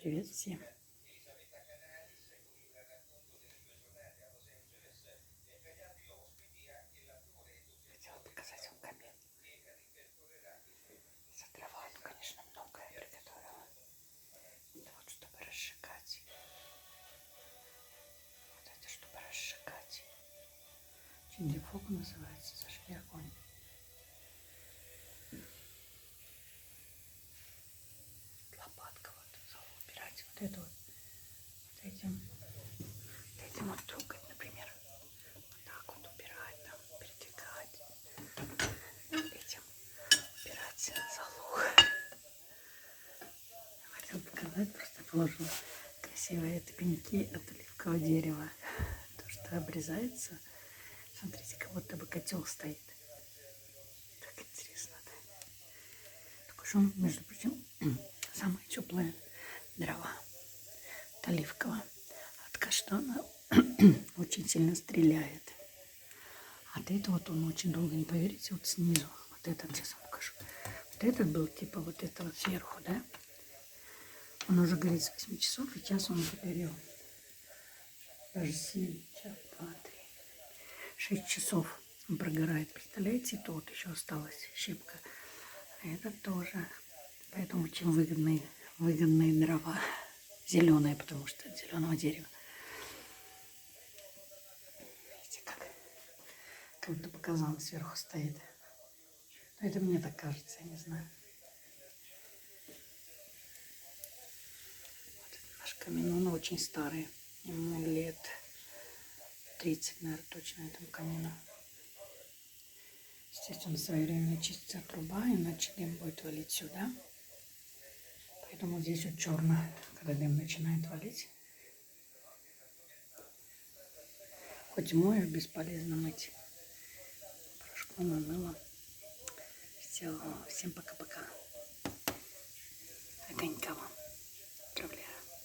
Привет всем. Хотела показать вам камин. За дрова, ну, конечно, многое приготовила. Это вот чтобы разжигать. Вот это чтобы разжигать. Чиндифук называется. Зажги огонь. Лопатка вот. Залу убирать. Вот это вот. Вот этим вот трогать, например. Вот так вот убирать, там, передвигать. Этим убирать залу. Хотела показать, просто положила красивые топеньки от оливкового дерева. То, что обрезается. Смотрите, как будто бы котел стоит. Так интересно, да? Такой шум, между прочим, самые теплые дрова от оливкового. От каштана очень сильно стреляет. От этого вот он очень долго, не поверите, вот снизу. Вот этот, сейчас вам покажу. Вот этот был типа вот это вот сверху, да? Он уже горит с 8 часов, и час он загорел. Даже 7, час, 2, 3, 6 часов он прогорает. Представляете, то вот еще осталась щепка. А этот тоже. Поэтому очень выгодные дрова. Зеленые, потому что от зеленого дерева. Видите, как будто бы казан сверху стоит. Но это мне так кажется, я не знаю. Вот это наш камин, он очень старый. Ему лет 30, наверное, точно этому камину. Естественно, своевременно чистится труба, иначе дым будет валить сюда. Поэтому здесь вот черно, когда дым начинает валить. Хоть моешь, бесполезно мыть. Порошком намыла. Все, всем пока-пока. Огонька вам.